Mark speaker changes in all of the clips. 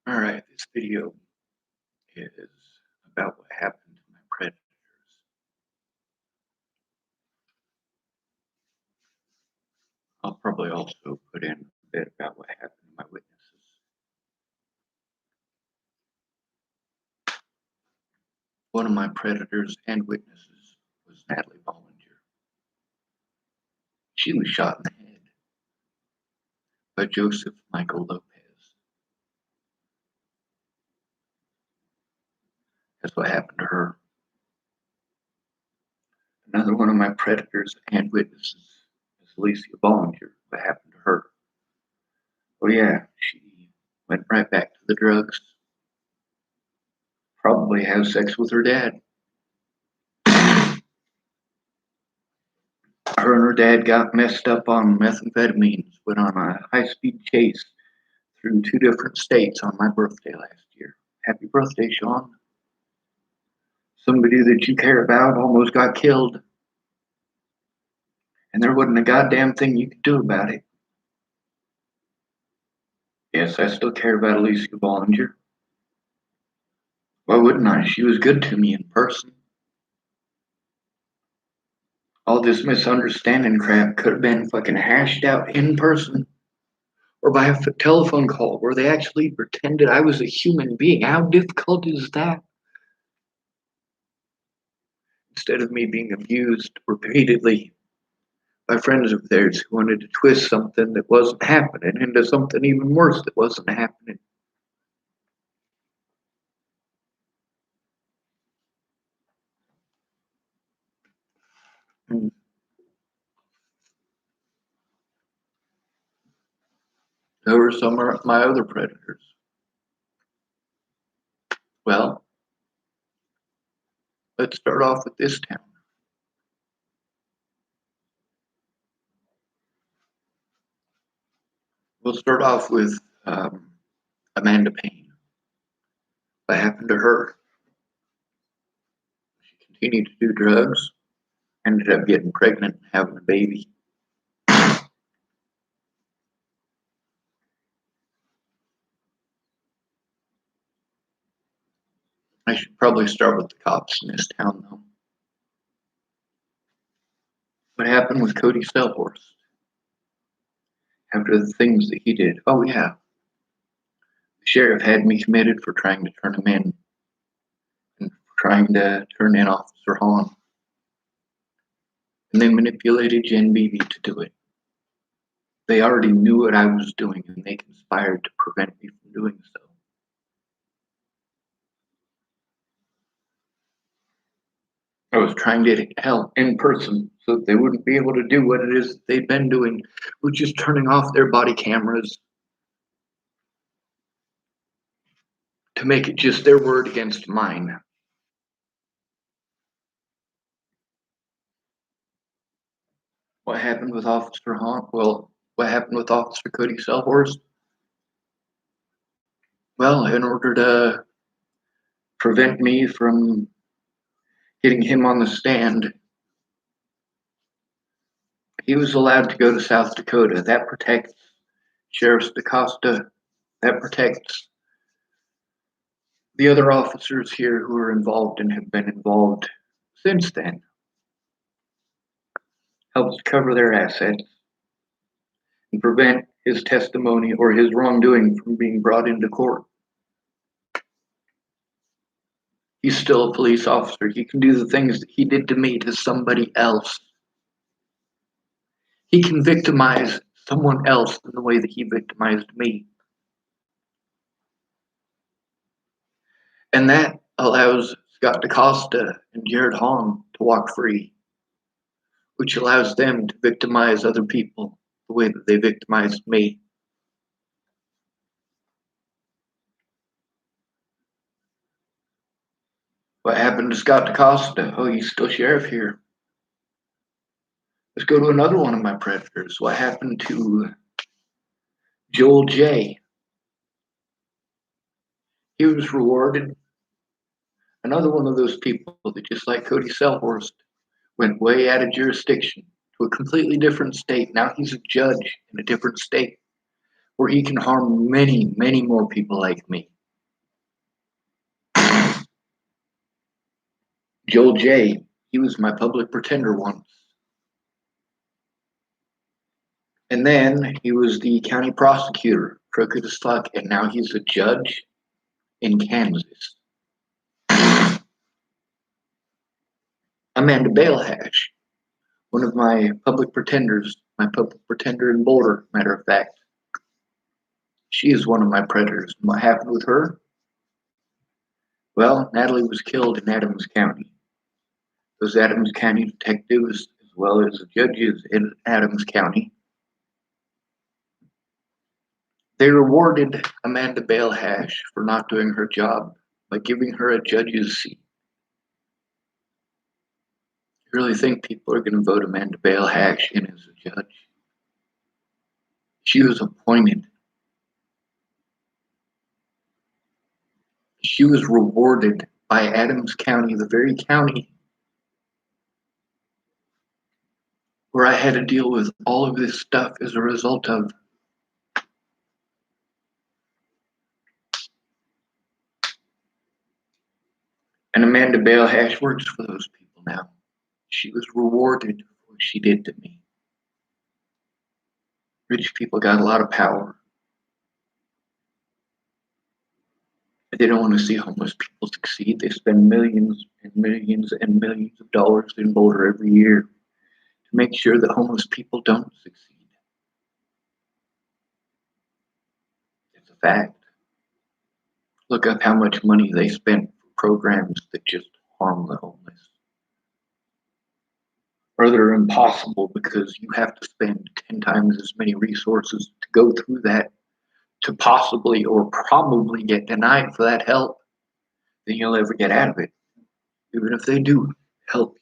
Speaker 1: All right, this video is about what happened to my predators. I'll probably also put in a bit about what happened to my witnesses. One of my predators and witnesses was Natalie Bollinger. She was shot in the head by Joseph Michael Lopez. That's what happened to her. Another one of my predators and witnesses is Alicia Bollinger. What happened to her? Oh yeah, she went right back to the drugs. Probably had sex with her dad. Her and her dad got messed up on methamphetamines, went on a high-speed chase through 2 different states on my birthday last year. Happy birthday, Sean. Somebody that you care about almost got killed, and there wasn't a goddamn thing you could do about it. Yes, I still care about Alicia Bollinger. Why wouldn't I? She was good to me in person. All this misunderstanding crap could have been fucking hashed out in person or by a telephone call where they actually pretended I was a human being. How difficult is that? Instead of me being abused repeatedly by friends of theirs who wanted to twist something that wasn't happening into something even worse that wasn't happening. And there were some of my other predators. Well, let's start off with this town. We'll start off with Amanda Payne. What happened to her? She continued to do drugs, ended up getting pregnant and having a baby. I should probably start with the cops in this town, though. What happened with Cody Selhorst after the things that he did? Oh, yeah. The sheriff had me committed for trying to turn him in and trying to turn in Officer Hahn. And they manipulated Jen Beebe to do it. They already knew what I was doing and they conspired to prevent me from doing so. I was trying to get help in person so that they wouldn't be able to do what it is that they'd been doing, which is turning off their body cameras to make it just their word against mine. What happened with Officer Hahn? Well, what happened with Officer Cody Selhorst? Well, in order to prevent me from getting him on the stand, he was allowed to go to South Dakota. That protects Sheriff DaCosta. That protects the other officers here who are involved and have been involved since then. Helps cover their assets and prevent his testimony or his wrongdoing from being brought into court. He's still a police officer. He can do the things that he did to me to somebody else. He can victimize someone else in the way that he victimized me. And that allows Scott DaCosta and Jared Hahn to walk free, which allows them to victimize other people the way that they victimized me. What happened to Scott DaCosta? Oh, he's still sheriff here. Let's go to another one of my predators. What happened to Joel J? He was rewarded. Another one of those people that, just like Cody Selhorst, went way out of jurisdiction to a completely different state. Now he's a judge in a different state where he can harm many, many more people like me. Joel J., he was my public pretender once. And then he was the county prosecutor, crooked as fuck, and now he's a judge in Kansas. Amanda Balehash, one of my public pretenders, my public pretender in Boulder, matter of fact. She is one of my predators. And what happened with her? Well, Natalie was killed in Adams County. Those Adams County detectives, as well as the judges in Adams County, they rewarded Amanda Balehash for not doing her job by giving her a judge's seat. You really think people are going to vote Amanda Balehash in as a judge? She was appointed. She was rewarded by Adams County, the very county where I had to deal with all of this stuff as a result of. And Amanda Balehash works for those people now. She was rewarded for what she did to me. Rich people got a lot of power. They don't want to see homeless people succeed. They spend millions and millions and millions of dollars in Boulder every year to make sure that homeless people don't succeed. It's a fact. Look up how much money they spent for programs that just harm the homeless. Or they're impossible because you have to spend 10 times as many resources to go through that to possibly or probably get denied for that help than you'll ever get out of it, even if they do help you.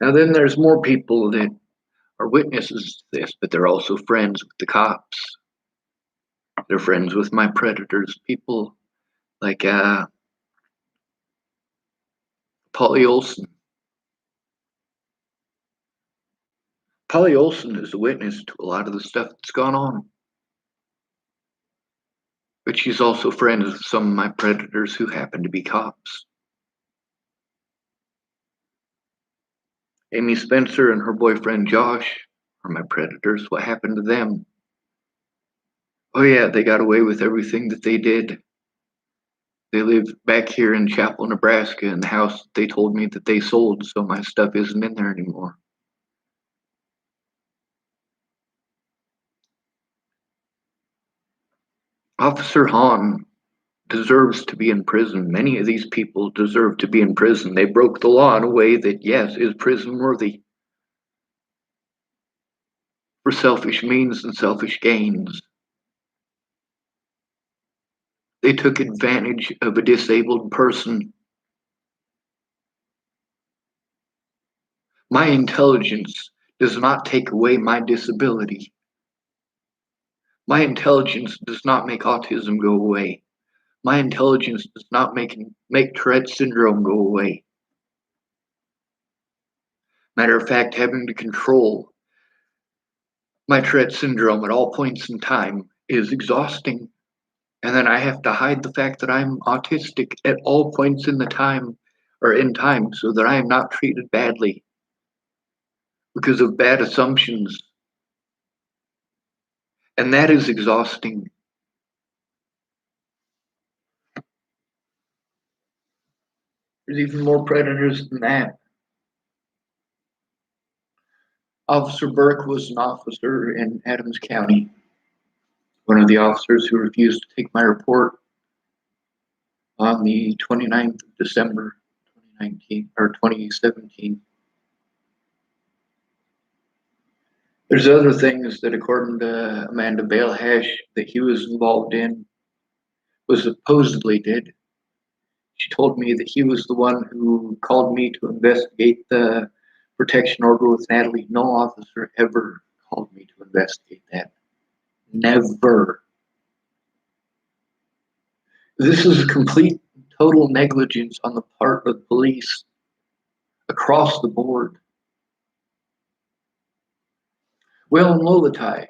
Speaker 1: Now, then there's more people that are witnesses to this, but they're also friends with the cops. They're friends with my predators, people like Polly Olson. Polly Olson is a witness to a lot of the stuff that's gone on. But she's also friends with some of my predators who happen to be cops. Amy Spencer and her boyfriend Josh are my predators. What happened to them? Oh yeah, they got away with everything that they did. They live back here in Chapel, Nebraska, in the house they told me that they sold, so my stuff isn't in there anymore. Officer Hahn deserves to be in prison. Many of these people deserve to be in prison. They broke the law in a way that, yes, is prison worthy for selfish means and selfish gains. They took advantage of a disabled person. My intelligence does not take away my disability. My intelligence does not make autism go away. My intelligence does not make Tourette's syndrome go away. Matter of fact, having to control my Tourette's syndrome at all points in time is exhausting. And then I have to hide the fact that I'm autistic at all points in time so that I am not treated badly because of bad assumptions. And that is exhausting. There's even more predators than that. Officer Burke was an officer in Adams County, one of the officers who refused to take my report on the 29th of December 2019 or 2017. There's other things that, according to Amanda Balehash, that he was involved in, was supposedly did. She told me that he was the one who called me to investigate the protection order with Natalie. No officer ever called me to investigate that. Never. This is a complete, total negligence on the part of police across the board. Well, in Lolatai,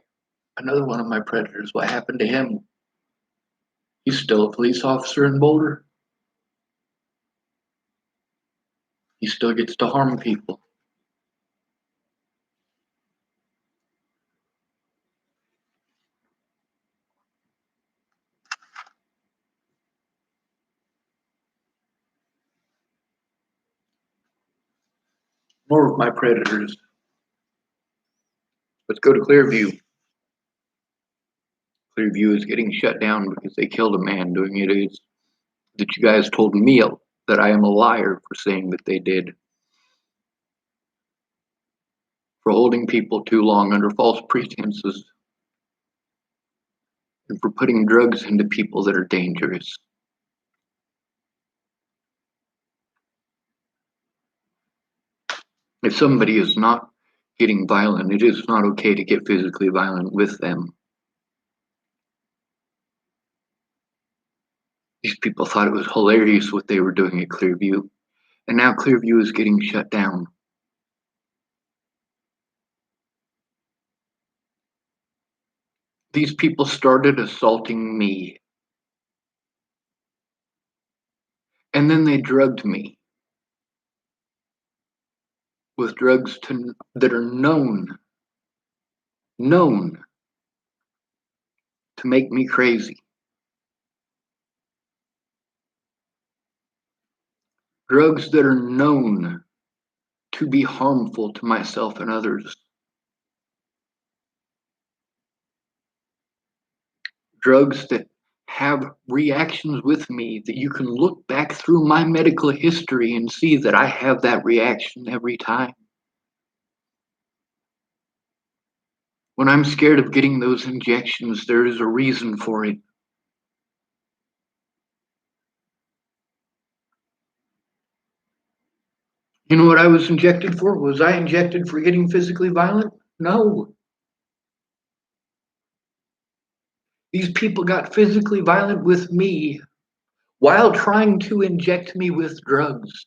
Speaker 1: Another one of my predators, what happened to him? He's still a police officer in Boulder. He still gets to harm people. More of my predators. Let's go to Clearview. Clearview is getting shut down because they killed a man doing it that you guys told me that I am a liar for saying that they did. For holding people too long under false pretenses. And for putting drugs into people that are dangerous. If somebody is not getting violent, it is not okay to get physically violent with them. These people thought it was hilarious what they were doing at Clearview, and now Clearview is getting shut down. These people started assaulting me, and then they drugged me with drugs that are known to make me crazy. Drugs that are known to be harmful to myself and others. Drugs that have reactions with me that you can look back through my medical history and see that I have that reaction every time. When I'm scared of getting those injections, there is a reason for it. You know what I was injected for? Was I injected for getting physically violent? No. These people got physically violent with me while trying to inject me with drugs,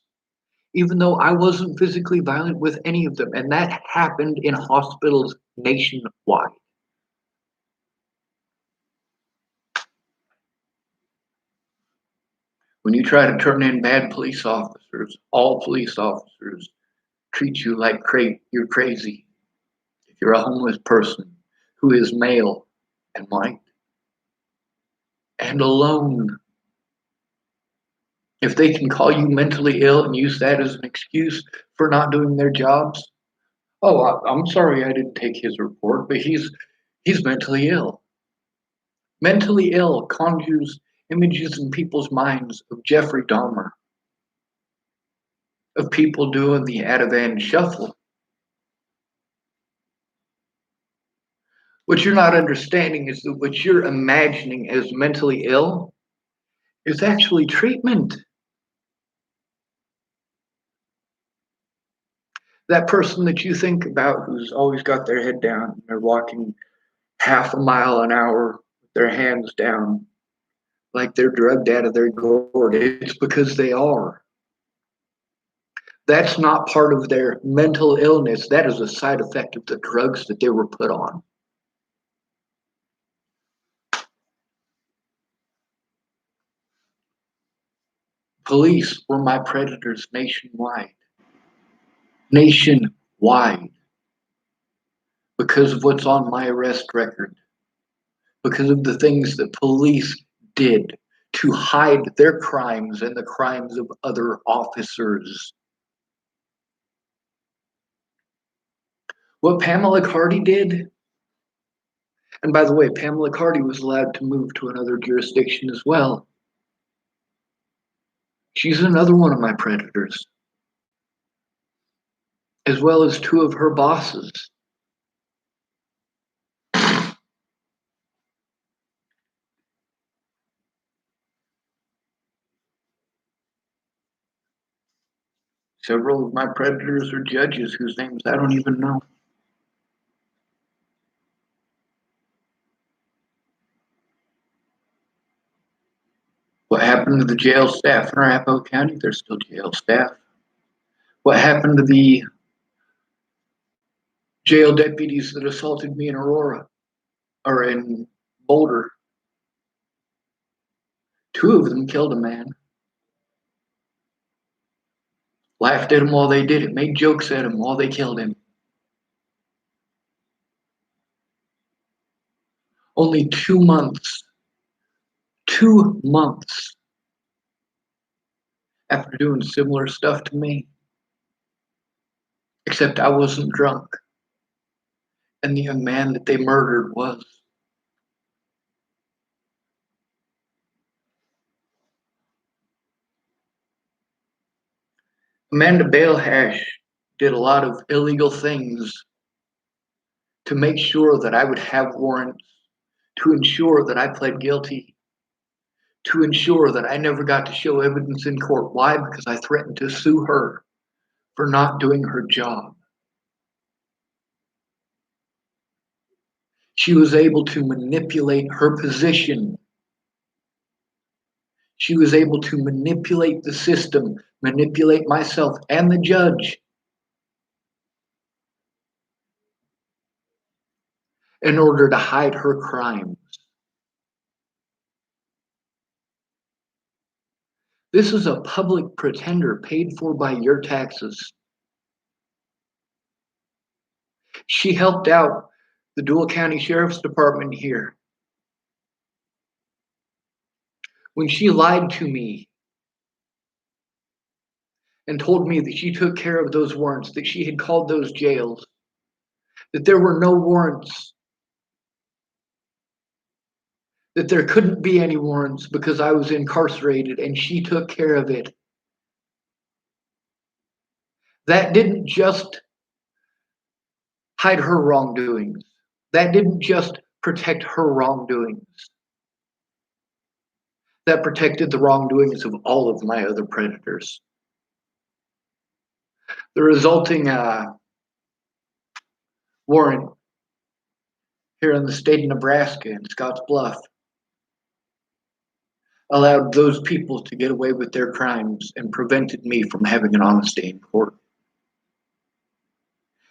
Speaker 1: even though I wasn't physically violent with any of them. And that happened in hospitals nationwide. When you try to turn in bad police officers, all police officers treat you like you're crazy. If you're a homeless person who is male and white and alone, if they can call you mentally ill and use that as an excuse for not doing their jobs, oh, I'm sorry I didn't take his report, but he's mentally ill. Mentally ill conjures images in people's minds of Jeffrey Dahmer, of people doing the Ativan shuffle. What you're not understanding is that what you're imagining as mentally ill is actually treatment. That person that you think about who's always got their head down, and they're walking half a mile an hour with their hands down, like they're drugged out of their gourd, it's because they are. That's not part of their mental illness. That is a side effect of the drugs that they were put on. Police were my predators nationwide. Nationwide. Because of what's on my arrest record. Because of the things that police did to hide their crimes and the crimes of other officers. What Pamela Cardi did, and by the way, Pamela Cardi was allowed to move to another jurisdiction as well. She's another one of my predators, as well as two of her bosses. Several of my predators are judges whose names I don't even know. What happened to the jail staff in Arapahoe County? They're still jail staff. What happened to the jail deputies that assaulted me in Aurora? or in Boulder. 2 of them killed a man. Laughed at him while they did it, made jokes at him while they killed him. Only 2 months, 2 months after doing similar stuff to me. Except I wasn't drunk. And the young man that they murdered was. Amanda Balehash did a lot of illegal things to make sure that I would have warrants, to ensure that I pled guilty, to ensure that I never got to show evidence in court. Why? Because I threatened to sue her for not doing her job. She was able to manipulate her position. She was able to manipulate the system, manipulate myself and the judge in order to hide her crimes. This is a public pretender paid for by your taxes. She helped out the Dual County Sheriff's Department here when she lied to me and told me that she took care of those warrants, that she had called those jails, that there were no warrants, that there couldn't be any warrants because I was incarcerated, and she took care of it. That didn't just hide her wrongdoings. That didn't just protect her wrongdoings. That protected the wrongdoings of all of my other predators. The resulting warrant here in the state of Nebraska in Scotts Bluff allowed those people to get away with their crimes and prevented me from having an honest day in court.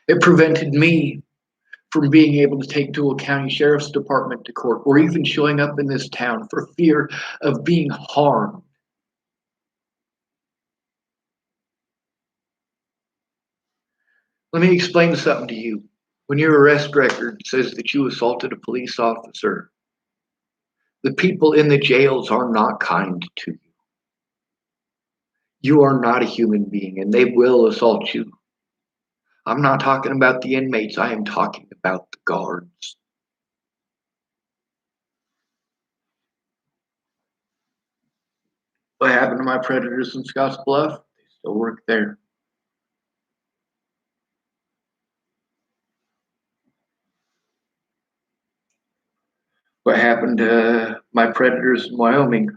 Speaker 1: It prevented me from being able to take Dual County Sheriff's Department to court or even showing up in this town for fear of being harmed. Let me explain something to you. When your arrest record says that you assaulted a police officer, the people in the jails are not kind to you. You are not a human being, and they will assault you. I'm not talking about the inmates, I am talking about the guards. What happened to my predators in Scotts Bluff? They still work there. What happened to my predators in Wyoming?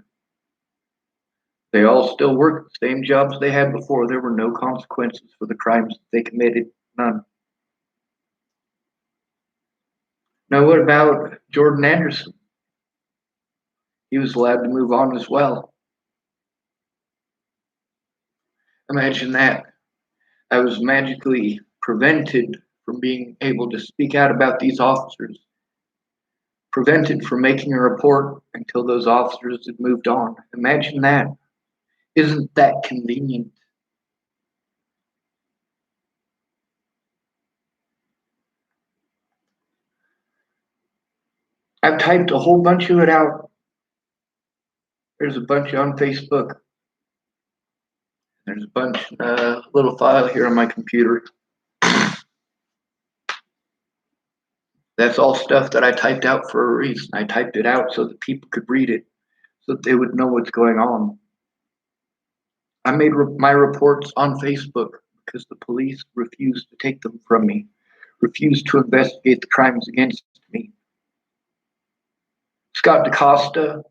Speaker 1: They all still work the same jobs they had before. There were no consequences for the crimes that they committed. None. Now, what about Jordan Anderson? He was allowed to move on as well. Imagine that. I was magically prevented from being able to speak out about these officers, prevented from making a report until those officers had moved on. Imagine that. Isn't that convenient? I've typed a whole bunch of it out. There's a bunch on Facebook. There's a bunch, little file here on my computer. That's all stuff that I typed out for a reason. I typed it out so that people could read it, so that they would know what's going on. I made my reports on Facebook because the police refused to take them from me, refused to investigate the crimes against me. Scott DaCosta,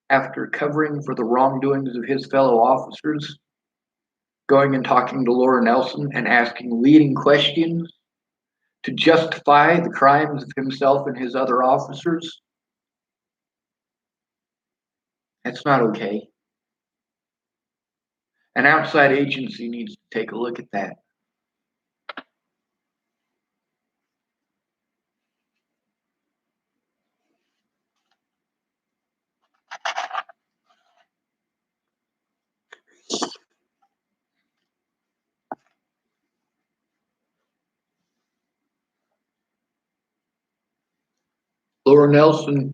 Speaker 1: after covering for the wrongdoings of his fellow officers, going and talking to Laura Nelson and asking leading questions to justify the crimes of himself and his other officers, that's not okay. An outside agency needs to take a look at that. Laura Nelson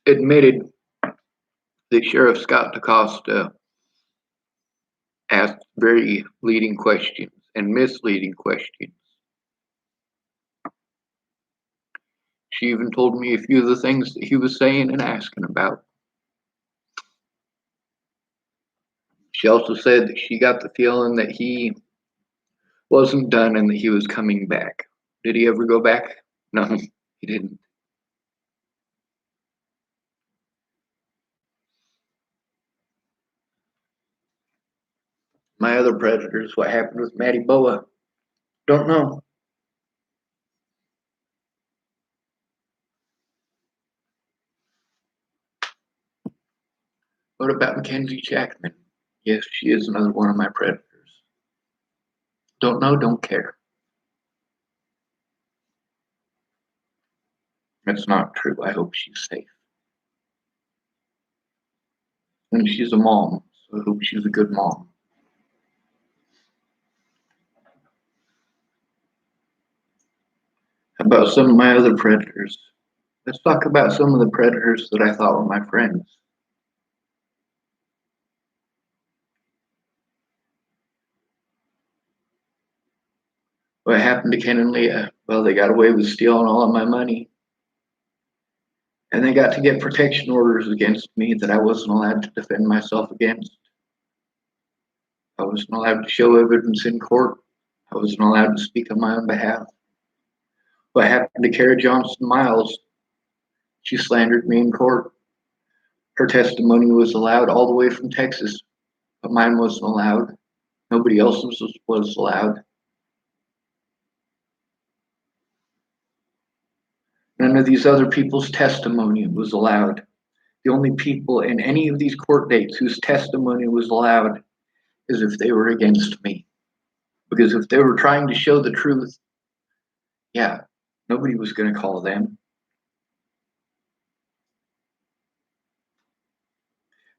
Speaker 1: admitted that Sheriff Scott DaCosta asked very leading questions and misleading questions. She even told me a few of the things that he was saying and asking about. She also said that she got the feeling that he wasn't done and that he was coming back. Did he ever go back? No, he didn't. My other predators, what happened with Matty Boa? Don't know. What about Mackenzie Jackman? Yes, she is another one of my predators. Don't know, don't care. That's not true. I hope she's safe. And she's a mom, so I hope she's a good mom. How about some of my other predators? Let's talk about some of the predators that I thought were my friends. What happened to Ken and Leah? Well, they got away with stealing all of my money. And they got to get protection orders against me that I wasn't allowed to defend myself against. I wasn't allowed to show evidence in court. I wasn't allowed to speak on my own behalf. What happened to Kara Johnson Miles? She slandered me in court. Her testimony was allowed all the way from Texas, but mine wasn't allowed. Nobody else's was allowed. None of these other people's testimony was allowed. The only people in any of these court dates whose testimony was allowed is if they were against me. Because if they were trying to show the truth, yeah, nobody was going to call them.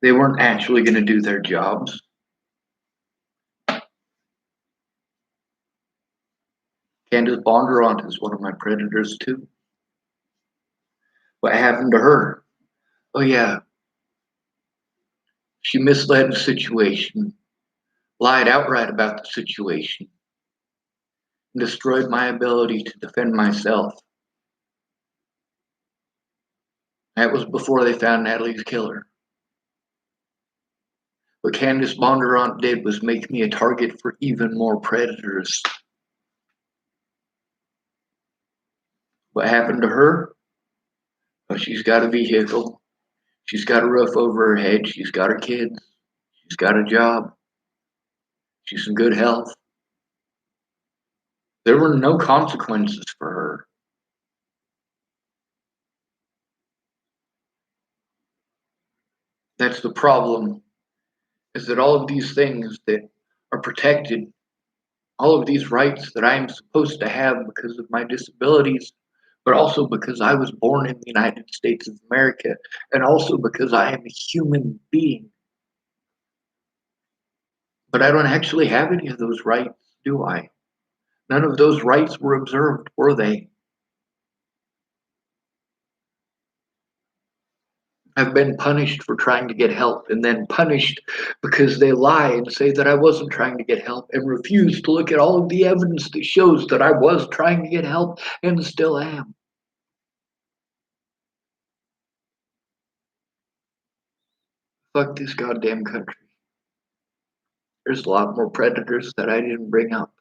Speaker 1: They weren't actually going to do their jobs. Candace Bondurant is one of my predators too. What happened to her? Oh yeah, she misled the situation, lied outright about the situation, and destroyed my ability to defend myself. That was before they found Natalie's killer. What Candace Bondurant did was make me a target for even more predators. What happened to her? Well, she's got a vehicle. She's got a roof over her head. She's got her kids. She's got a job. She's in good health. There were no consequences for her. That's the problem, is that all of these things that are protected, all of these rights that I am supposed to have because of my disabilities, but also because I was born in the United States of America, and also because I am a human being. But I don't actually have any of those rights, do I? None of those rights were observed, were they? I've been punished for trying to get help, and then punished because they lie and say that I wasn't trying to get help, and refuse to look at all of the evidence that shows that I was trying to get help and still am. Fuck this goddamn country. There's a lot more predators that I didn't bring up.